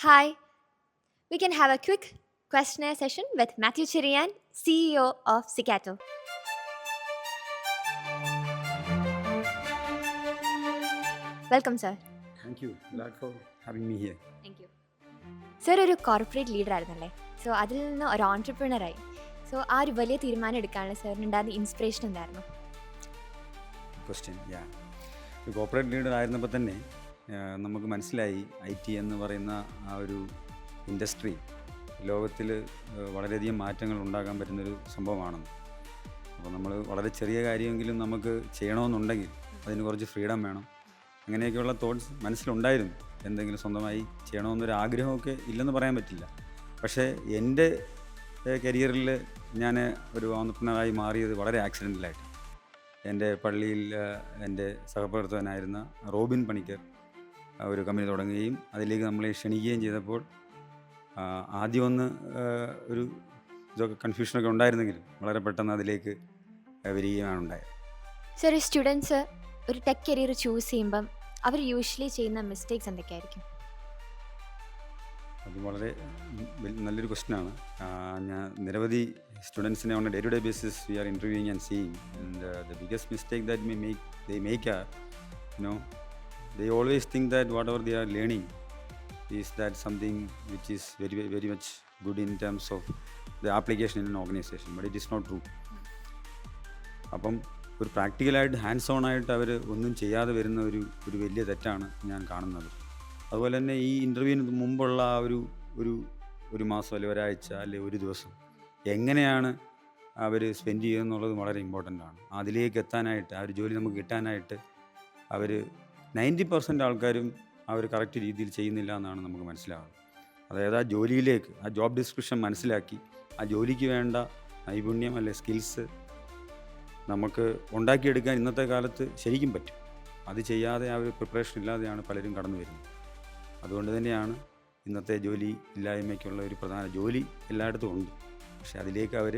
Hi, we can have a quick questionnaire session with Matthew Chirian, CEO of Cicato. Welcome, sir. Thank you. Glad for having me here. Thank you. Sir ഒരു corporate leader ആയിരുന്നല്ലേ, so അതിൽ നിന്ന് ഒരു ഓൺടർപ്രണറായി. So ആ ഒരു വലിയ തീരുമാനം എടുക്കാനുള്ള സാറിനുണ്ടാകുന്ന inspiration എന്തായിരുന്നു? ക്വസ്റ്റ്യൻ ഒരു കോർപ്പറേറ്റ് ലീഡർ ആയിരുന്നപ്പോൾ തന്നെ നമുക്ക് മനസ്സിലായി IT എന്ന് പറയുന്ന ആ ഒരു ഇൻഡസ്ട്രി ലോകത്തിൽ വളരെയധികം മാറ്റങ്ങൾ ഉണ്ടാക്കാൻ പറ്റുന്നൊരു സംഭവമാണെന്ന്. അപ്പോൾ നമ്മൾ വളരെ ചെറിയ കാര്യമെങ്കിലും നമുക്ക് ചെയ്യണമെന്നുണ്ടെങ്കിൽ അതിന് കുറച്ച് ഫ്രീഡം വേണം. അങ്ങനെയൊക്കെയുള്ള തോട്ട്സ് മനസ്സിലുണ്ടായിരുന്നു. എന്തെങ്കിലും സ്വന്തമായി ചെയ്യണമെന്നൊരു ആഗ്രഹമൊക്കെ ഇല്ലെന്ന് പറയാൻ പറ്റില്ല. പക്ഷേ എൻ്റെ കരിയറിൽ ഞാൻ ഒരു ഓൺട്രപ്രണറായി മാറിയത് വളരെ ആക്സിഡൻ്റലായിട്ട്. എൻ്റെ പള്ളിയിൽ എൻ്റെ സഹപ്രവർത്തകനായിരുന്ന റോബിൻ പണിക്കർ ഒരു കമ്പനി തുടങ്ങുകയും അതിലേക്ക് നമ്മളെ ക്ഷണിക്കുകയും ചെയ്തപ്പോൾ ആദ്യമൊന്ന് ഒരു ഇതൊക്കെ കൺഫ്യൂഷനൊക്കെ ഉണ്ടായിരുന്നെങ്കിലും വളരെ പെട്ടെന്ന് അതിലേക്ക് വരികയാണ് ഉണ്ടായത്. സർ, സ്റ്റുഡൻസ് ഒരു ടെക് കരിയർ ചൂസ് ചെയ്യുമ്പം അവർ യൂഷ്വലി ചെയ്യുന്ന മിസ്റ്റേക്സ് എന്തൊക്കെയായിരിക്കും? അത് വളരെ നല്ലൊരു ക്വസ്റ്റ്യനാണ്. ഞാൻ നിരവധി സ്റ്റുഡൻസിനെ on a day to day basis we are ഇൻ്റർവ്യൂയിങ് and seeing. And the biggest mistake that they make are, they always think that whatever they are learning is that something which is very, very much good in terms of the application in an organization, but it is not true. അപ്പം ഒരു പ്രാക്ടിക്കലായിട്ട് hands on ആയിട്ട് അവർ ഒന്നും ചെയ്യാതെ വരുന്ന ഒരു വലിയ തെറ്റാണ് ഞാൻ കാണുന്നത്. അതുപോലെ തന്നെ ഈ ഇൻ്റർവ്യൂവിന് മുമ്പുള്ള ആ ഒരു മാസം അല്ലെങ്കിൽ ഒരാഴ്ച അല്ലെങ്കിൽ ഒരു ദിവസം എങ്ങനെയാണ് അവർ സ്പെൻഡ് ചെയ്യുമെന്നുള്ളത് വളരെ ഇമ്പോർട്ടൻ്റ് ആണ്. അതിലേക്ക് എത്താനായിട്ട് ആ ഒരു ജോലി നമുക്ക് കിട്ടാനായിട്ട് അവർ 90% ആൾക്കാരും അവർ കറക്റ്റ് രീതിയിൽ ചെയ്യുന്നില്ല എന്നാണ് നമുക്ക് മനസ്സിലാവുന്നത്. അതായത് ആ ജോലിയിലേക്ക് ആ ജോബ് ഡിസ്ക്രിപ്ഷൻ മനസ്സിലാക്കി ആ ജോലിക്ക് വേണ്ട നൈപുണ്യം അല്ലെ സ്കിൽസ് നമുക്ക് ഉണ്ടാക്കിയെടുക്കാൻ ഇന്നത്തെ കാലത്ത് ശരിക്കും പറ്റും. അത് ചെയ്യാതെ ആ ഒരു പ്രിപ്പറേഷൻ ഇല്ലാതെയാണ് പലരും കടന്നു വരുന്നത്. അതുകൊണ്ട് തന്നെയാണ് ഇന്നത്തെ ജോലി ഇല്ലായ്മയ്ക്കുള്ള ഒരു പ്രധാന ജോലി എല്ലായിടത്തും ഉണ്ട്, പക്ഷേ അതിലേക്ക് അവർ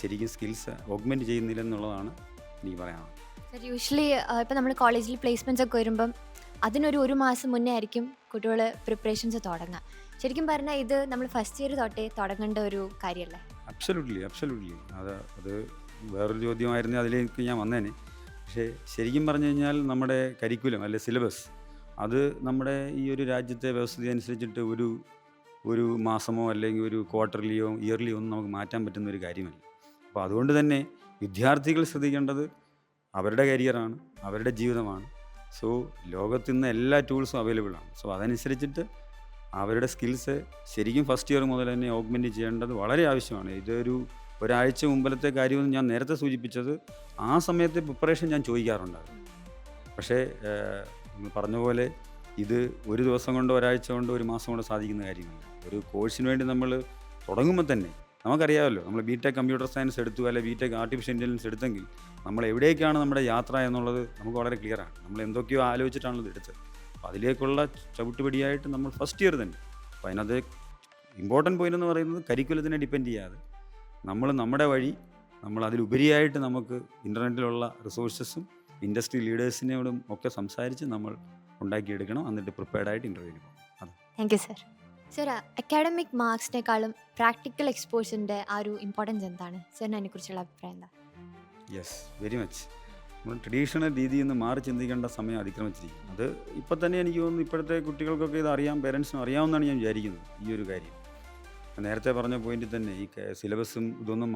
ശരിക്കും സ്കിൽസ് ഓഗ്മെൻറ്റ് ചെയ്യുന്നില്ലെന്നുള്ളതാണ് എനിക്ക് പറയാനുള്ളത്. സർ, യൂഷ്വലി ഇപ്പം നമ്മൾ കോളേജിൽ പ്ലേസ്മെൻറ്റ്സ് ഒക്കെ വരുമ്പം അതിനൊരു മാസം മുന്നേ ആയിരിക്കും കുട്ടികൾ പ്രിപ്പറേഷൻസ് തുടങ്ങുക. ശരിക്കും പറഞ്ഞാൽ ഇത് നമ്മൾ ഫസ്റ്റ് ഇയർ തൊട്ടേ തുടങ്ങേണ്ട ഒരു കാര്യമല്ലേ? അബ്സല്യൂട്ട്ലി. അത് വേറൊരു ചോദ്യമായിരുന്നു, അതിലേക്ക് ഞാൻ വന്നേനെ. പക്ഷേ ശരിക്കും പറഞ്ഞു കഴിഞ്ഞാൽ നമ്മുടെ കരിക്കുലം അല്ലെ സിലബസ് അത് നമ്മുടെ ഈ ഒരു രാജ്യത്തെ വ്യവസ്ഥിതി അനുസരിച്ചിട്ട് ഒരു മാസമോ അല്ലെങ്കിൽ ഒരു ക്വാർട്ടർലിയോ ഇയർലിയോ ഒന്നും നമുക്ക് മാറ്റാൻ പറ്റുന്ന ഒരു കാര്യമല്ല. അപ്പോൾ അതുകൊണ്ട് തന്നെ വിദ്യാർത്ഥികൾ ശ്രദ്ധിക്കേണ്ടത് അവരുടെ കരിയറാണ്, അവരുടെ ജീവിതമാണ്. സോ ലോകത്തിന്ന് എല്ലാ ടൂൾസും അവൈലബിൾ ആണ്. സോ അതനുസരിച്ചിട്ട് അവരുടെ സ്കിൽസ് ശരിക്കും ഫസ്റ്റ് ഇയർ മുതൽ തന്നെ ഓഗ്മെൻറ്റ് ചെയ്യേണ്ടത് വളരെ ആവശ്യമാണ്. ഒരാഴ്ച മുമ്പിലത്തെ കാര്യമൊന്നും ഞാൻ നേരത്തെ സൂചിപ്പിച്ചത് ആ സമയത്തെ പ്രിപ്പറേഷൻ ഞാൻ ചോദിക്കാറുണ്ടാകും. പക്ഷേ പറഞ്ഞ പോലെ ഇത് ഒരു ദിവസം കൊണ്ടോ ഒരാഴ്ച കൊണ്ടോ ഒരു മാസം കൊണ്ടോ സാധിക്കുന്ന കാര്യമല്ല. ഒരു കോഴ്സിന് വേണ്ടി നമ്മൾ തുടങ്ങുമ്പോൾ തന്നെ നമുക്കറിയാമല്ലോ, നമ്മൾ BTech കമ്പ്യൂട്ടർ സയൻസ് എടുത്തു അല്ലെങ്കിൽ BTech ആർട്ടിഫിഷ്യൽ ഇൻ്റലിജൻസ് എടുത്തെങ്കിൽ നമ്മൾ എവിടേക്കാണ് നമ്മുടെ യാത്ര എന്നുള്ളത് നമുക്ക് വളരെ ക്ലിയറാണ്. നമ്മൾ എന്തൊക്കെയോ ആലോചിച്ചിട്ടാണത് എടുത്തത്. അപ്പോൾ അതിലേക്കുള്ള ചവിട്ടുപടിയായിട്ട് നമ്മൾ ഫസ്റ്റ് ഇയർ തന്നെ. അപ്പോൾ അതിനകത്ത് ഇമ്പോർട്ടൻറ്റ് പോയിൻ്റ് എന്ന് പറയുന്നത് കരിക്കുലത്തിനെ ഡിപ്പെൻഡ് ചെയ്യാതെ നമ്മുടെ വഴി നമ്മൾ അതിലുപരിയായിട്ട് നമുക്ക് ഇൻ്റർനെറ്റിലുള്ള റിസോഴ്സസും ഇൻഡസ്ട്രി ലീഡേഴ്സിനോടും ഒക്കെ സംസാരിച്ച് നമ്മൾ ഉണ്ടാക്കിയെടുക്കണം. എന്നിട്ട് പ്രിപ്പയർഡായിട്ട് ഇൻ്റർവ്യൂവിന് പോകണം. Thank you sir. Sir, academic മാർക്സിനേക്കാളും പ്രാക്ടിക്കൽ എക്സ്പോഷറിൻ്റെ ആ ഒരു ഇമ്പോർട്ടൻസ് എന്താണ് സാറിന് അതിനെക്കുറിച്ചുള്ള അഭിപ്രായം എന്താ? Yes, very much. നമ്മൾ ട്രഡീഷണൽ രീതിയിൽ നിന്ന് മാറി ചിന്തിക്കേണ്ട സമയം അതിക്രമിച്ചിരിക്കും. അത് ഇപ്പം തന്നെ എനിക്ക് തോന്നുന്നു ഇപ്പോഴത്തെ കുട്ടികൾക്കൊക്കെ ഇത് അറിയാം, പേരൻസിനും അറിയാമെന്നാണ് ഞാൻ വിചാരിക്കുന്നത്. ഈ ഒരു കാര്യം നേരത്തെ പറഞ്ഞ പോയിന്റിൽ തന്നെ ഈ സിലബസും ഇതൊന്നും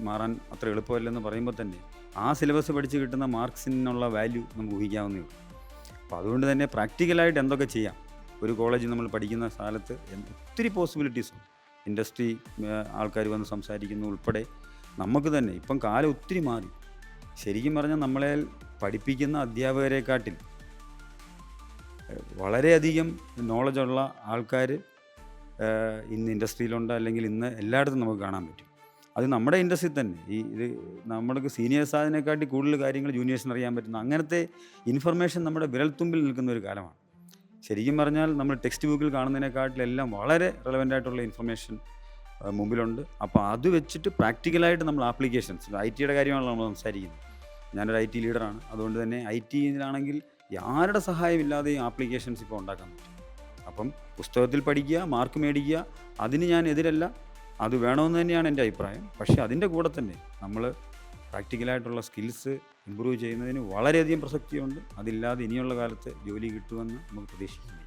മാറാൻ അത്ര എളുപ്പമല്ലെന്ന് പറയുമ്പോൾ തന്നെ ആ സിലബസ് പഠിച്ച് കിട്ടുന്ന മാർക്സിനുള്ള വാല്യൂ നമുക്ക് ഊഹിക്കാവുന്നേ ഉള്ളൂ. അപ്പോൾ അതുകൊണ്ട് തന്നെ പ്രാക്ടിക്കലായിട്ട് എന്തൊക്കെ ചെയ്യാം, ഒരു കോളേജിൽ നമ്മൾ പഠിക്കുന്ന കാലത്ത് ഒത്തിരി പോസിബിലിറ്റീസും ഇൻഡസ്ട്രി ആൾക്കാർ വന്ന് സംസാരിക്കുന്നു ഉൾപ്പെടെ നമുക്ക് തന്നെ ഇപ്പം കാലം ഒത്തിരി മാറി. ശരിക്കും പറഞ്ഞാൽ നമ്മളെ പഠിപ്പിക്കുന്ന അധ്യാപകരെക്കാട്ടിൽ വളരെയധികം നോളജുള്ള ആൾക്കാർ ഇന്ന് ഇൻഡസ്ട്രിയിലുണ്ട്, അല്ലെങ്കിൽ ഇന്ന് എല്ലായിടത്തും നമുക്ക് കാണാൻ പറ്റും. അത് നമ്മുടെ ഇൻഡസ്ട്രി തന്നെ ഇത് നമ്മൾക്ക് സീനിയേഴ്സ് അതിനെക്കാട്ടി കൂടുതൽ കാര്യങ്ങൾ ജൂനിയേഴ്സിന് അറിയാൻ പറ്റുന്ന അങ്ങനത്തെ ഇൻഫർമേഷൻ നമ്മുടെ വിരൽത്തുമ്പിൽ നിൽക്കുന്ന ഒരു കാലമാണ്. ശരിക്കും പറഞ്ഞാൽ നമ്മൾ ടെക്സ്റ്റ് ബുക്കിൽ കാണുന്നതിനെക്കാട്ടിലെല്ലാം വളരെ റെലവൻ്റ് ആയിട്ടുള്ള ഇൻഫർമേഷൻ മുമ്പിലുണ്ട്. അപ്പോൾ അത് വെച്ചിട്ട് പ്രാക്ടിക്കലായിട്ട് നമ്മൾ ആപ്ലിക്കേഷൻസ് IT കാര്യമാണല്ലോ നമ്മൾ സംസാരിക്കുന്നത്. ഞാനൊരു IT ലീഡറാണ്. അതുകൊണ്ട് തന്നെ IT യിലാണെങ്കിൽ ആരുടെ സഹായമില്ലാതെയും ആപ്ലിക്കേഷൻസ് ഇപ്പോൾ ഉണ്ടാക്കാൻ പറ്റും. അപ്പം പുസ്തകത്തിൽ പഠിക്കുക, മാർക്ക് മേടിക്കുക, അതിന് ഞാൻ എതിരല്ല, അത് വേണമെന്ന് തന്നെയാണ് എൻ്റെ അഭിപ്രായം. പക്ഷേ അതിൻ്റെ കൂടെ തന്നെ നമ്മൾ പ്രാക്ടിക്കലായിട്ടുള്ള സ്കിൽസ് ഇമ്പ്രൂവ് ചെയ്യുന്നതിന് വളരെയധികം പ്രസക്തിയുണ്ട്. അതില്ലാതെ ഇനിയുള്ള കാലത്ത് ജോലി കിട്ടുമെന്ന് നമുക്ക് പ്രതീക്ഷിക്കുന്നില്ല.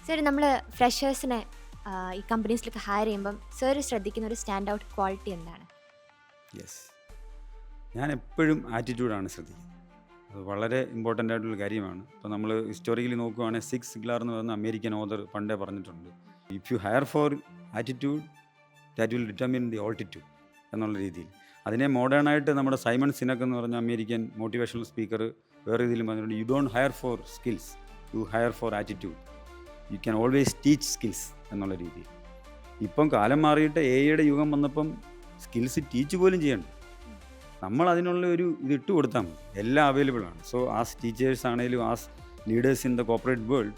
സർ, നമ്മൾ ഫ്രഷേഴ്സിനെ ഈ കമ്പനീസിലൊക്കെ ഹയർ ചെയ്യുമ്പം സർ ശ്രദ്ധിക്കുന്ന ഒരു സ്റ്റാൻഡ് ഔട്ട് ക്വാളിറ്റി എന്താണ്? യെസ്, ഞാൻ എപ്പോഴും ആറ്റിറ്റ്യൂഡാണ് ശ്രദ്ധിക്കുന്നത്. അത് വളരെ ഇമ്പോർട്ടൻ്റ് ആയിട്ടുള്ള കാര്യമാണ്. ഇപ്പോൾ നമ്മൾ ഹിസ്റ്റോറിക്കലി നോക്കുകയാണെങ്കിൽ സിക്സ് സിഗ്ലാർ എന്ന് പറയുന്ന അമേരിക്കൻ ഓതർ പണ്ടേ പറഞ്ഞിട്ടുണ്ട്, if you hire for attitude that will determine the altitude എന്നുള്ള രീതിയിൽ. അതിനെ മോഡേണായിട്ട് നമ്മുടെ സൈമൺ സിനക് എന്ന് പറഞ്ഞ അമേരിക്കൻ മോട്ടിവേഷണൽ സ്പീക്കർ വേറെ രീതിയിലും പറഞ്ഞിട്ടുണ്ട്, you don't hire for skills, you hire for attitude, you can always teach skills എന്നുള്ള രീതിയിൽ. ഇപ്പം കാലം മാറിയിട്ട് എയുടെ യുഗം വന്നപ്പം സ്കിൽസ് ടീച്ച് പോലും ചെയ്യണ്ട, നമ്മൾ അതിനുള്ള ഒരു ഇത് ഇട്ട് കൊടുത്താൽ മതി, എല്ലാം അവൈലബിൾ ആണ്. സോ ആസ് ടീച്ചേഴ്സ് ആണെങ്കിലും as leaders in the corporate world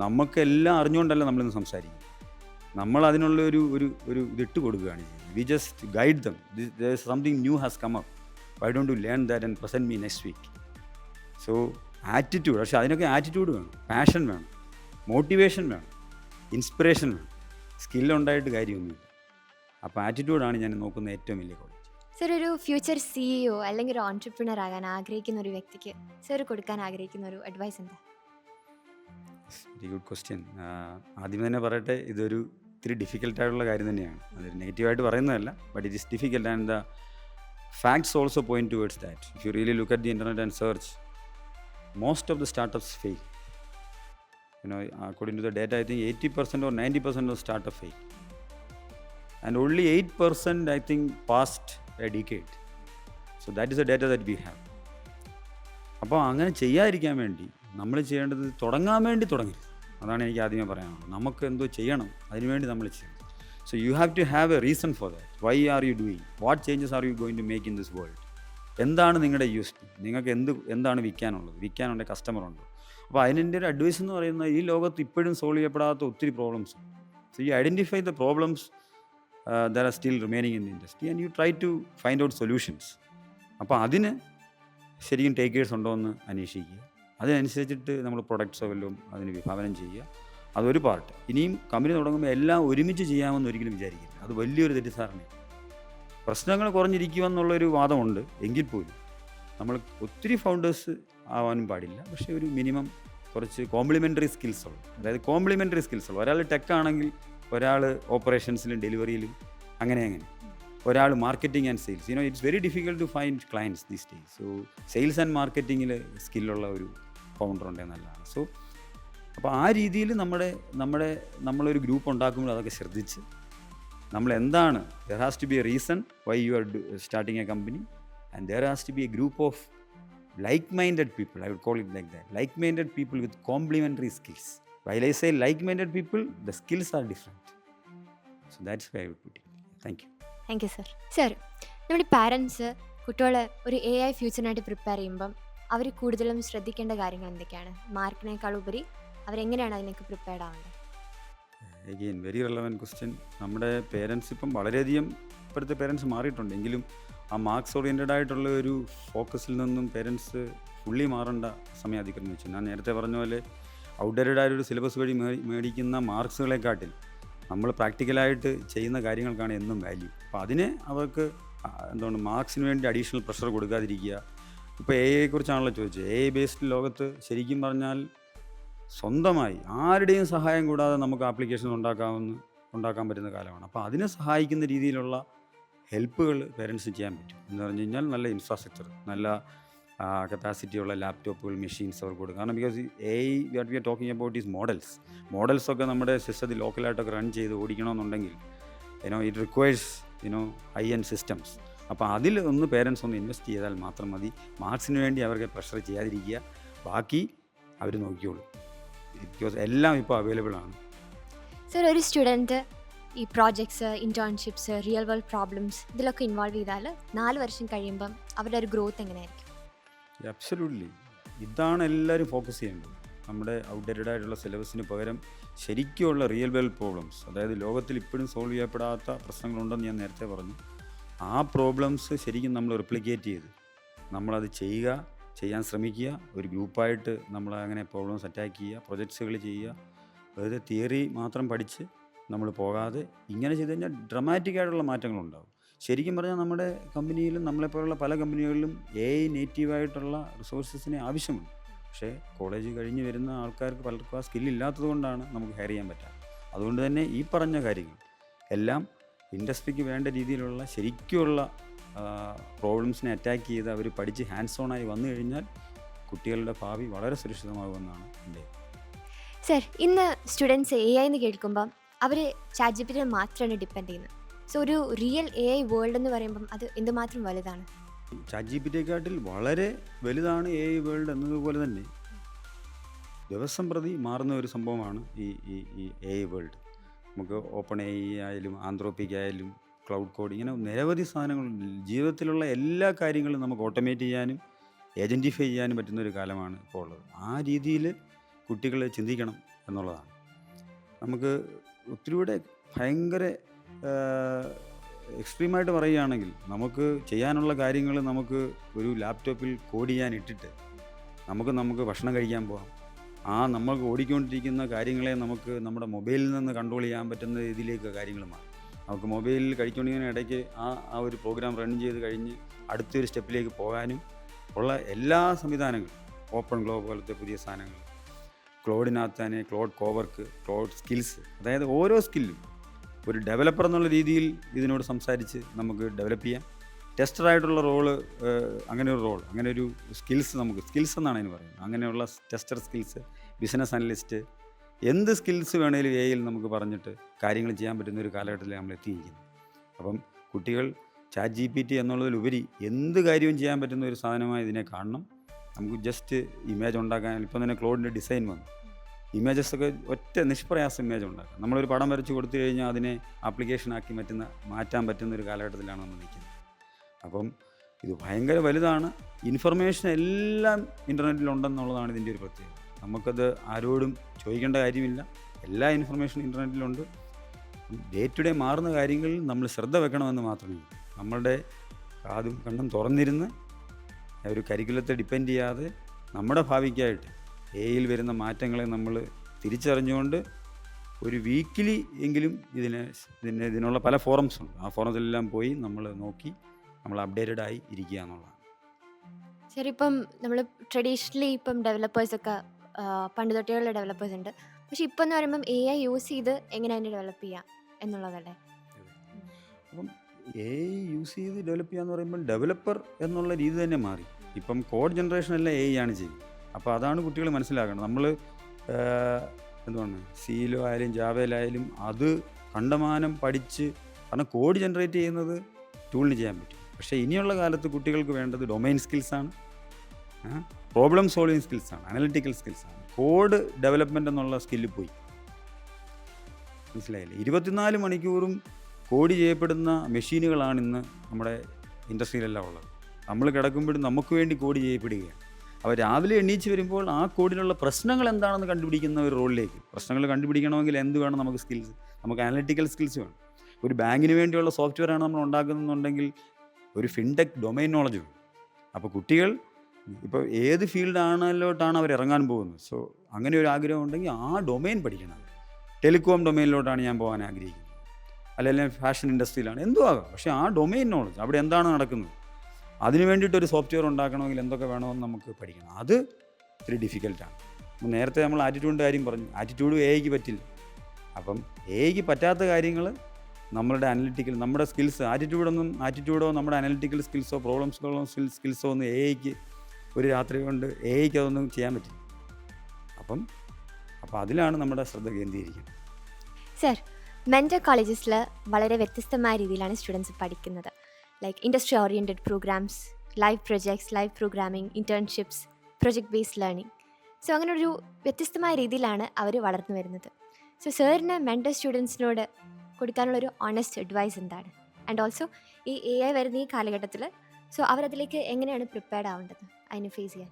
നമുക്കെല്ലാം അറിഞ്ഞുകൊണ്ടല്ല നമ്മളിന്ന് സംസാരിക്കും, നമ്മൾ അതിനുള്ള ഒരു ഒരു ഒരു ഇതിട്ട് കൊടുക്കുകയാണ് ചെയ്യുന്നത്. We just guide them, something new has come up, why don't you learn that and present me next week. So attitude, പക്ഷേ അതിനൊക്കെ ആറ്റിറ്റ്യൂഡ് വേണം, പാഷൻ വേണം, മോട്ടിവേഷൻ വേണം, ഇൻസ്പിറേഷൻ വേണം. സ്കില്ലുണ്ടായിട്ട് കാര്യമൊന്നുമില്ല. അപ്പോൾ ആറ്റിറ്റ്യൂഡാണ് ഞാൻ നോക്കുന്ന ഏറ്റവും വലിയ ക്വാളിറ്റി. സർ, ഒരു ഫ്യൂച്ചർ CEO അല്ലെങ്കിൽ ഒരു ഓൺട്രപ്രണർ ആകാൻ ആഗ്രഹിക്കുന്ന ഒരു വ്യക്തിക്ക് സർ കൊടുക്കാൻ ആഗ്രഹിക്കുന്ന ഒരു അഡ്വൈസ് എന്താ? Very good question. ആദ്യം തന്നെ പറയട്ടെ, ഇതൊരു ഇത്തിരി ഡിഫിക്കൽട്ടായിട്ടുള്ള കാര്യം തന്നെയാണ്. അതൊരു നെഗറ്റീവായിട്ട് പറയുന്നതല്ല, but it is difficult and the facts also point towards that. If you really look at the internet and search, most of the startups fail. According to the data, I think 80% or 90% of startup fail. And only 8% I think passed a decade. So that is the data that we have. അപ്പോൾ അങ്ങനെ ചെയ്യാതിരിക്കാൻ വേണ്ടി നമ്മൾ ചെയ്യേണ്ടത് തുടങ്ങാൻ വേണ്ടി തുടങ്ങരുത്. അതാണ് എനിക്ക് ആദ്യമേ പറയാനുള്ളത്. നമുക്ക് എന്തോ ചെയ്യണം, അതിനുവേണ്ടി നമ്മൾ ചെയ്യണം. So you have to have a reason for that. Why are you doing, what changes are you going to make in this world? എന്താണ് നിങ്ങളുടെ USP? നിങ്ങൾക്ക് എന്താണ് വിൽക്കാനുള്ളത്? വിൽക്കാനുണ്ട്, കസ്റ്റമറുണ്ട്. അപ്പോൾ അതിൻ്റെ ഒരു അഡ്വൈസ് എന്ന് പറയുന്നത്, ഈ ലോകത്ത് ഇപ്പോഴും സോൾവ് ചെയ്യപ്പെടാത്ത ഒത്തിരി problems. So you identify the problems that are still remaining in the industry and you try to find out solutions. അപ്പോൾ അതിന് ശരിക്കും ടേക്കേഴ്സ് ഉണ്ടോ എന്ന് അന്വേഷിക്കുക. അതിനനുസരിച്ചിട്ട് നമ്മൾ പ്രൊഡക്ട്സോ വല്ലതും അതിന് വിഭാവനം ചെയ്യുക. അതൊരു പാർട്ട്. ഇനിയും കമ്പനി തുടങ്ങുമ്പോൾ എല്ലാം ഒരുമിച്ച് ചെയ്യാമെന്ന് ഒരിക്കലും വിചാരിക്കില്ല. അത് വലിയൊരു തെറ്റിദ്ധാരണയാണ്. പ്രശ്നങ്ങൾ കുറഞ്ഞിരിക്കുക എന്നുള്ളൊരു വാദമുണ്ട്. എങ്കിൽ പോലും നമ്മൾ ഒത്തിരി ഫൗണ്ടേഴ്സ് ആവാനും പാടില്ല. പക്ഷേ ഒരു മിനിമം കുറച്ച് കോംപ്ലിമെൻ്ററി സ്കിൽസ് ഉള്ളു. അതായത് കോംപ്ലിമെൻ്ററി സ്കിൽസ് ഉള്ളു. ഒരാൾ ടെക് ആണെങ്കിൽ ഒരാൾ ഓപ്പറേഷൻസിലും ഡെലിവറിയിലും അങ്ങനെ ഒരാൾ marketing and sales. It's very difficult to find clients these days. So sales and മാർക്കറ്റിങ്ങിൽ സ്കില്ലുള്ള ഒരു ഫൗണ്ടർ ഉണ്ടെങ്കിൽ നല്ലതാണ്. സോ അപ്പോൾ ആ രീതിയിൽ നമ്മളൊരു ഗ്രൂപ്പ് ഉണ്ടാക്കുമ്പോൾ അതൊക്കെ ശ്രദ്ധിച്ച് നമ്മൾ എന്താണ്, there has to be a reason why you are starting a company and there has to be a group of like-minded people. I would call it like that. Like-minded people with complementary skills. While I say like-minded people, the skills are different. So that's why I would put it. Thank you. Thank you sir. Sir, നമ്മുടെ parents കുട്ടികളെ ഒരു AI ഫ്യൂച്ചറിനായിട്ട് prepare ചെയ്യുമ്പം അവർ കൂടുതലും ശ്രദ്ധിക്കേണ്ട കാര്യങ്ങൾ എന്തൊക്കെയാണ്? മാർക്കിനേക്കാൾ ഉപരി അവരെങ്ങനെയാണ് അതിനൊക്കെ പ്രിപ്പയർഡ് ആവേണ്ടത്? Again, very relevant question. നമ്മുടെ പേരൻസ് ഇപ്പം വളരെയധികം ഇപ്പോഴത്തെ പേരൻസ് മാറിയിട്ടുണ്ട്. എങ്കിലും ആ മാർക്സ് ഓറിയൻറ്റഡ് ആയിട്ടുള്ള ഒരു ഫോക്കസിൽ നിന്നും പേരൻസ് ഫുള്ളി മാറേണ്ട സമയം അതിക്രമിച്ചു. ഞാൻ നേരത്തെ പറഞ്ഞ പോലെ ഔട്ട്ഡേറ്റഡ് ആയൊരു സിലബസ് വഴി മേടിക്കുന്ന മാർക്സുകളെക്കാട്ടിൽ നമ്മൾ പ്രാക്ടിക്കലായിട്ട് ചെയ്യുന്ന കാര്യങ്ങൾക്കാണ് എന്നും വാല്യൂ. അപ്പോൾ അതിനെ അവർക്ക് എന്താണ് മാർക്സിന് വേണ്ടി അഡീഷണൽ പ്രഷർ കൊടുക്കാതിരിക്കുക. ഇപ്പോൾ AI കുറിച്ചാണല്ലോ ചോദിച്ചത്. AI ബേസ്ഡ് ലോകത്ത് ശരിക്കും പറഞ്ഞാൽ സ്വന്തമായി ആരുടെയും സഹായം കൂടാതെ നമുക്ക് ആപ്ലിക്കേഷൻ ഉണ്ടാക്കാൻ പറ്റുന്ന കാലമാണ്. അപ്പോൾ അതിനെ സഹായിക്കുന്ന രീതിയിലുള്ള ഹെൽപ്പുകൾ പേരൻസ് ചെയ്യാൻ പറ്റും. എന്ന് പറഞ്ഞു കഴിഞ്ഞാൽ നല്ല ഇൻഫ്രാസ്ട്രക്ചർ, നല്ല കപ്പാസിറ്റിയുള്ള ലാപ്ടോപ്പുകൾ, മെഷീൻസ് അവർക്ക് കൊടുക്കും. കാരണം because AI what we are talking about is മോഡൽസൊക്കെ നമ്മുടെ സിസ്റ്റത്തിൽ ലോക്കലായിട്ടൊക്കെ റൺ ചെയ്ത് ഓടിക്കണമെന്നുണ്ടെങ്കിൽ it requires high end systems. അപ്പോൾ അതിൽ പേരൻസ് ഒന്ന് ഇൻവെസ്റ്റ് ചെയ്താൽ മാത്രം മതി. മാർക്സിന് വേണ്ടി അവർക്ക് പ്രഷർ ചെയ്യാതിരിക്കുക, ബാക്കി അവർ നോക്കിയോളൂ. ബിക്കോസ് എല്ലാം ഇപ്പോൾ അവൈലബിൾ ആണ്. സർ, ഒരു സ്റ്റുഡൻറ്റ് ഈ projects, internships, real world problems ഇതിലൊക്കെ ഇൻവോൾവ് ചെയ്താൽ 4 വർഷം കഴിയുമ്പം അവരുടെ ഒരു ഗ്രോത്ത് എങ്ങനെയായിരിക്കും? അബ്സല്യൂട്ട്ലി. ഇതാണ് എല്ലാവരും ഫോക്കസ് ചെയ്യേണ്ടത്. നമ്മുടെ ഔട്ട്ഡേറ്റഡ് ആയിട്ടുള്ള സിലബസിന് പകരം ശരിക്കുമുള്ള റിയൽ വേൾഡ് പ്രോബ്ലംസ്, അതായത് ലോകത്തിൽ ഇപ്പോഴും സോൾവ് ചെയ്യപ്പെടാത്ത പ്രശ്നങ്ങളുണ്ടെന്ന് ഞാൻ നേരത്തെ പറഞ്ഞു. ആ പ്രോബ്ലംസ് ശരിക്കും നമ്മൾ റിപ്ലിക്കേറ്റ് ചെയ്ത് നമ്മളത് ചെയ്യാൻ ശ്രമിക്കുക. ഒരു ഗ്രൂപ്പായിട്ട് നമ്മൾ അങ്ങനെ പ്രോബ്ലംസ് അറ്റാക്ക് ചെയ്യുക, പ്രൊജക്ട്സുകൾ ചെയ്യുക. അതായത് തിയറി മാത്രം പഠിച്ച് നമ്മൾ പോകാതെ ഇങ്ങനെ ചെയ്ത് കഴിഞ്ഞാൽ ഡ്രമാറ്റിക് ആയിട്ടുള്ള മാറ്റങ്ങളുണ്ടാകും. ശരിക്കും പറഞ്ഞാൽ നമ്മുടെ കമ്പനിയിലും നമ്മളെപ്പോലുള്ള പല കമ്പനികളിലും AI നേറ്റീവായിട്ടുള്ള റിസോഴ്സസിനെ ആവശ്യമുണ്ട്. പക്ഷേ കോളേജ് കഴിഞ്ഞ് വരുന്ന ആൾക്കാർക്ക് പലർക്കും ആ സ്കില്ലില്ലാത്തത് കൊണ്ടാണ് നമുക്ക് ഹയർ ചെയ്യാൻ പറ്റാത്തത്. അതുകൊണ്ട് തന്നെ ഈ പറഞ്ഞ കാര്യങ്ങൾ എല്ലാം ഇൻഡസ്ട്രിക്ക് വേണ്ട രീതിയിലുള്ള ശരിക്കുമുള്ള പ്രോബ്ലംസിനെ അറ്റാക്ക് ചെയ്ത് അവർ പഠിച്ച് ഹാൻഡ്സ് ഓണായി വന്നു കഴിഞ്ഞാൽ കുട്ടികളുടെ ഭാവി വളരെ സുരക്ഷിതമാകുമെന്നാണ് എൻ്റെ. സർ, ഇന്ന് സ്റ്റുഡൻസ് AI എന്ന് കേൾക്കുമ്പം അവർ ChatGPT മാത്രമാണ് ഡിപ്പെൻഡ് ചെയ്യുന്നത്. സോ ഒരു റിയൽ AI വേൾഡ് എന്ന് പറയുമ്പം അത് എന്തുമാത്രം വലുതാണ്? ChatGPTയെക്കാട്ടിൽ വളരെ വലുതാണ് AI വേൾഡ് എന്നതുപോലെ തന്നെ ദിവസം പ്രതി മാറുന്ന ഒരു സംഭവമാണ് ഈ AI വേൾഡ്. നമുക്ക് ഓപ്പൺ AI ആയാലും ആന്ത്രോപ്പിക് ആയാലും ക്ലൗഡ് കോഡ് ഇങ്ങനെ നിരവധി സാധനങ്ങളുണ്ട്. ജീവിതത്തിലുള്ള എല്ലാ കാര്യങ്ങളും നമുക്ക് ഓട്ടോമേറ്റ് ചെയ്യാനും ഏജൻറ്റിഫൈ ചെയ്യാനും പറ്റുന്ന ഒരു കാലമാണ് ഇപ്പോൾ ഉള്ളത്. ആ രീതിയിൽ കുട്ടികൾ ചിന്തിക്കണം എന്നുള്ളതാണ്. നമുക്ക് ഒത്തിരിയൂടെ ഭയങ്കര എക്സ്ട്രീമായിട്ട് പറയുകയാണെങ്കിൽ നമുക്ക് ചെയ്യാനുള്ള കാര്യങ്ങൾ നമുക്ക് ഒരു ലാപ്ടോപ്പിൽ കോഡ് ചെയ്യാൻ ഇട്ടിട്ട് നമുക്ക് ഭക്ഷണം കഴിക്കാൻ പോകാം. നമ്മൾക്ക് ഓടിക്കൊണ്ടിരിക്കുന്ന കാര്യങ്ങളെ നമുക്ക് നമ്മുടെ മൊബൈലിൽ നിന്ന് കൺട്രോൾ ചെയ്യാൻ പറ്റുന്ന രീതിയിലേക്ക് കാര്യങ്ങൾ മാറും. നമുക്ക് മൊബൈലിൽ കഴിച്ചുകൊണ്ടിരിക്കുന്ന ഇടയ്ക്ക് ആ ഒരു പ്രോഗ്രാം റൺ ചെയ്ത് കഴിഞ്ഞ് അടുത്തൊരു സ്റ്റെപ്പിലേക്ക് പോകാനും ഉള്ള എല്ലാ സംവിധാനങ്ങളും, ഓപ്പൺ ഗ്ലോ പോലത്തെ പുതിയ സാധനങ്ങൾ, ക്ലോഡിനകത്ത് തന്നെ ക്ലോഡ് കോവർക്ക്, ക്ലോഡ് സ്കിൽസ്, അതായത് ഓരോ സ്കില്ലും ഒരു ഡെവലപ്പർ എന്നുള്ള രീതിയിൽ ഇതിനോട് സംസാരിച്ച് നമുക്ക് ഡെവലപ്പ് ചെയ്യാം. ടെസ്റ്ററായിട്ടുള്ള റോള്, അങ്ങനെ ഒരു സ്കിൽസ്, നമുക്ക് സ്കിൽസ് എന്നാണ് അതിന് പറയുന്നത്. അങ്ങനെയുള്ള ടെസ്റ്റർ സ്കിൽസ്, ബിസിനസ് അനലിസ്റ്റ്, എന്ത് സ്കിൽസ് വേണേലും AI നമുക്ക് പറഞ്ഞിട്ട് കാര്യങ്ങൾ ചെയ്യാൻ പറ്റുന്ന ഒരു കാലഘട്ടത്തിൽ നമ്മൾ എത്തിയിരിക്കുന്നു. അപ്പം കുട്ടികൾ ChatGPT എന്നുള്ളതിലുപരി എന്ത് കാര്യവും ചെയ്യാൻ പറ്റുന്ന ഒരു സാധനമായി ഇതിനെ കാണണം. നമുക്ക് ജസ്റ്റ് ഇമേജ് ഉണ്ടാക്കാൻ ഇപ്പം തന്നെ ക്ലോഡിൻ്റെ ഡിസൈൻ വന്നു. ഇമേജസൊക്കെ ഒറ്റ നിഷ്പ്രയാസം ഇമേജ് ഉണ്ടാക്കാം. നമ്മളൊരു പടം വരച്ച് കൊടുത്തു കഴിഞ്ഞാൽ അതിനെ ആപ്ലിക്കേഷനാക്കി മാറ്റാൻ പറ്റുന്ന ഒരു കാലഘട്ടത്തിലാണ് നമ്മൾ നിൽക്കുന്നത്. അപ്പം ഇത് ഭയങ്കര വലുതാണ്. ഇൻഫർമേഷൻ എല്ലാം ഇൻ്റർനെറ്റിലുണ്ടെന്നുള്ളതാണ് ഇതിൻ്റെ ഒരു പ്രത്യേകത. നമുക്കത് ആരോടും ചോദിക്കേണ്ട കാര്യമില്ല. എല്ലാ ഇൻഫർമേഷനും ഇൻ്റർനെറ്റിലുണ്ട്. ഡേ ടു ഡേ മാറുന്ന കാര്യങ്ങളിൽ നമ്മൾ ശ്രദ്ധ വെക്കണമെന്ന് മാത്രമേ. നമ്മളുടെ കാതും കണ്ണും തുറന്നിരുന്ന് ഒരു കരിക്കുലത്തെ ഡിപ്പെൻഡ് ചെയ്യാതെ നമ്മുടെ ഭാവിക്കായിട്ട് AI വരുന്ന മാറ്റങ്ങളെ നമ്മൾ തിരിച്ചറിഞ്ഞുകൊണ്ട് ഒരു വീക്കിലി എങ്കിലും ഇതിനുള്ള പല ഫോറംസ് ഉണ്ട്. ആ ഫോറംസിലെല്ലാം പോയി നമ്മൾ നോക്കി നമ്മൾ അപ്ഡേറ്റഡ് ആയി ഇരിക്കുക എന്നുള്ളതാണ്. ശരി, ഇപ്പം നമ്മൾ ട്രഡീഷണലി ഇപ്പം ഡെവലപ്പേഴ്സൊക്കെ പണ്ട് തൊട്ടേയുള്ള ഡെവലപ്പേഴ്സ് ഉണ്ട്. പക്ഷെ ഇപ്പം എന്ന് പറയുമ്പം AI യൂസ് ചെയ്ത് എങ്ങനെ അതിനെ ഡെവലപ്പ് ചെയ്യാം എന്നുള്ളതല്ലേ? അപ്പം AI യൂസ് ചെയ്ത് ഡെവലപ്പ് ചെയ്യാന്ന് പറയുമ്പോൾ ഡെവലപ്പർ എന്നുള്ള രീതി തന്നെ മാറി. ഇപ്പം കോഡ് ജനറേഷനെല്ലാം AI ആണ് ചെയ്യുന്നത്. അപ്പോൾ അതാണ് കുട്ടികൾ മനസ്സിലാക്കണം. നമ്മൾ എന്താണ് സിയിലോ ആയാലും ജാവയിലായാലും അത് കണ്ടമാനം പഠിച്ച്, കാരണം കോഡ് ജനറേറ്റ് ചെയ്യുന്നത് ടൂളിന് ചെയ്യാൻ പറ്റും. പക്ഷേ ഇനിയുള്ള കാലത്ത് കുട്ടികൾക്ക് വേണ്ടത് ഡൊമൈൻ സ്കിൽസാണ്, പ്രോബ്ലം സോൾവിങ് സ്കിൽസാണ്, അനലിറ്റിക്കൽ സ്കിൽസാണ്. കോഡ് ഡെവലപ്മെൻ്റ് എന്നുള്ള സ്കില്ല് പോയി. മനസ്സിലായില്ലേ? 24 മണിക്കൂറും കോഡ് ചെയ്യപ്പെടുന്ന മെഷീനുകളാണ് ഇന്ന് നമ്മുടെ ഇൻഡസ്ട്രിയിലെല്ലാം ഉള്ളത്. നമ്മൾ കിടക്കുമ്പോഴും നമുക്ക് വേണ്ടി കോഡ് ചെയ്യപ്പെടുകയാണ്. അവർ രാവിലെ എണീച്ച് വരുമ്പോൾ ആ കോഡിലുള്ള പ്രശ്നങ്ങൾ എന്താണെന്ന് കണ്ടുപിടിക്കുന്ന ഒരു റോളിലേക്ക്. പ്രശ്നങ്ങൾ കണ്ടുപിടിക്കണമെങ്കിൽ എന്ത് വേണം? നമുക്ക് സ്കിൽസ്, നമുക്ക് അനലിറ്റിക്കൽ സ്കിൽസ് വേണം. ഒരു ബാങ്കിന് വേണ്ടിയുള്ള സോഫ്റ്റ്വെയർ ആണ് നമ്മൾ ഉണ്ടാക്കുന്നുണ്ടെങ്കിൽ ഒരു ഫിൻടെക് ഡൊമൈൻ നോളജ് വേണം. അപ്പോൾ കുട്ടികൾ ഇപ്പോൾ ഏത് ഫീൽഡാണല്ലോട്ടാണ് അവർ ഇറങ്ങാൻ പോകുന്നത്. സോ അങ്ങനെ ഒരു ആഗ്രഹം ഉണ്ടെങ്കിൽ ആ ഡൊമൈൻ പഠിക്കണം. ടെലികോം ഡൊമൈനിലോട്ടാണ് ഞാൻ പോകാൻ ആഗ്രഹിക്കുന്നത്, അല്ലെങ്കിൽ ഫാഷൻ ഇൻഡസ്ട്രിയിലാണ്, എന്തോ ആകാം. പക്ഷേ ആ ഡൊമൈൻ നോളജ്, അവിടെ എന്താണ് നടക്കുന്നത്, അതിന് വേണ്ടിയിട്ടൊരു സോഫ്റ്റ്വെയർ ഉണ്ടാക്കണമെങ്കിൽ എന്തൊക്കെ വേണമെന്ന് നമുക്ക് പഠിക്കണം. അത് ഇത്തിരി ഡിഫിക്കൽട്ടാണ്. നേരത്തെ നമ്മൾ ആറ്റിറ്റ്യൂഡിൻ്റെ കാര്യം പറഞ്ഞു. ആറ്റിറ്റ്യൂഡ് AIക്ക് പറ്റില്ല. അപ്പം AIക്ക് പറ്റാത്ത കാര്യങ്ങൾ നമ്മളുടെ അനലിറ്റിക്കൽ, നമ്മുടെ സ്കിൽസ്, ആറ്റിറ്റ്യൂഡോ നമ്മുടെ അനലിറ്റിക്കൽ സ്കിൽസോ പ്രോബ്ലം സ്കിൽസോ ഒന്നും AIക്ക് ഒരു രാത്രി കൊണ്ട് AIക്ക് അതൊന്നും ചെയ്യാൻ പറ്റില്ല. അപ്പം അതിലാണ് നമ്മുടെ ശ്രദ്ധ കേന്ദ്രീകരിക്കുന്നത്. സർ, മെൻറ്റർ കോളേജസിൽ വളരെ വ്യത്യസ്തമായ രീതിയിലാണ് സ്റ്റുഡൻസ് പഠിക്കുന്നത്. Like industry oriented programs, live projects, live programming, internships, project based learning. So അങ്ങനെ ഒരു വ്യത്യസ്തമായ രീതിയിലാണ് അവർ വളർന്നു വരുന്നത്. സോ സാറിന് മെൻറ്റർ സ്റ്റുഡൻസിനോട് കൊടുക്കാനുള്ളൊരു ഓണസ്റ്റ് അഡ്വൈസ് എന്താണ്? ആൻഡ് ഓൾസോ ഈ AI വരുന്ന ഈ കാലഘട്ടത്തിൽ സോ അവരതിലേക്ക് എങ്ങനെയാണ് പ്രിപ്പയർഡ് ആവേണ്ടത് അതിനെ ഫേസ് ചെയ്യാൻ?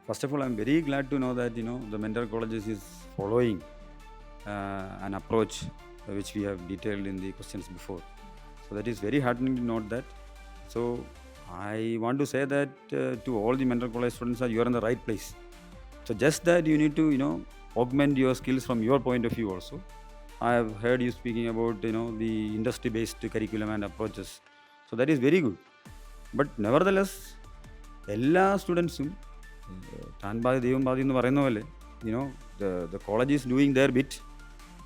First of all, I'm very glad to know that the mentor colleges is following an approach which we have detailed in the questions before. So that is very heartening to note that. So I want to say that to all the mentor college students, you are in the right place. So just that you need to augment your skills from your point of view also. I have heard you speaking about the industry-based curriculum and approaches. So that is very good. But nevertheless, എല്ലാ സ്റ്റുഡൻസും താൻ ബാധി ദൈവം ബാധി എന്ന് പറയുന്ന പോലെ the college is doing their bit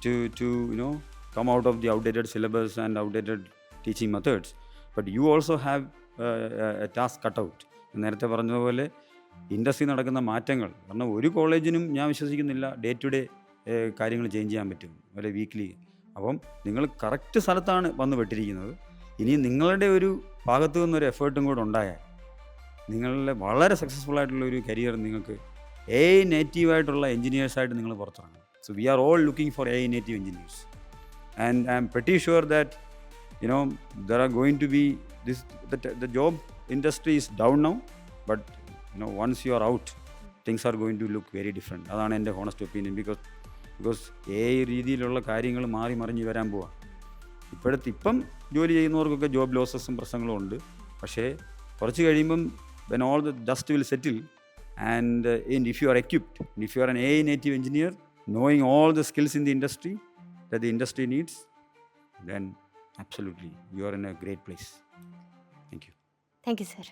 to come out of the outdated syllabus and outdated teaching methods. But you also have a task cut out. നേരത്തെ പറഞ്ഞതുപോലെ industry നടക്കുന്ന മാറ്റങ്ങൾ, കാരണം ഒരു കോളേജിനും ഞാൻ വിശ്വസിക്കുന്നില്ല ഡേ ടു ഡേ കാര്യങ്ങൾ ചേഞ്ച് ചെയ്യാൻ പറ്റും, അല്ലെ വീക്ക്ലി. അപ്പം നിങ്ങൾ കറക്റ്റ് സ്ഥലത്താണ് വന്ന് പെട്ടിരിക്കുന്നത്. ഇനി നിങ്ങളുടെ ഒരു ഭാഗത്തു നിന്നൊരു എഫേർട്ടും കൂടെ ഉണ്ടായാൽ നിങ്ങളുടെ വളരെ സക്സസ്ഫുൾ ആയിട്ടുള്ള ഒരു കരിയർ നിങ്ങൾക്ക് AI നേറ്റീവായിട്ടുള്ള എൻജിനീയേഴ്സായിട്ട് നിങ്ങൾ പുറത്തിറങ്ങും. So we are all looking for AI native engineers. And I'm pretty sure that there are going to be the job industry is down now, but once you are out, things are going to look very different. അതാണ് എൻ്റെ honest opinion. Because AI രീതിയിലുള്ള കാര്യങ്ങൾ മാറി മറിഞ്ഞ് വരാൻ പോവാം. ഇപ്പം ജോലി ചെയ്യുന്നവർക്കൊക്കെ ജോബ് ലോസസും പ്രശ്നങ്ങളും ഉണ്ട്. പക്ഷേ കുറച്ച് കഴിയുമ്പം when all the dust will settle, and if you are equipped, if you are an AI native engineer, knowing all the skills in the industry that the industry needs, then absolutely you are in a great place. Thank you. Thank you, sir.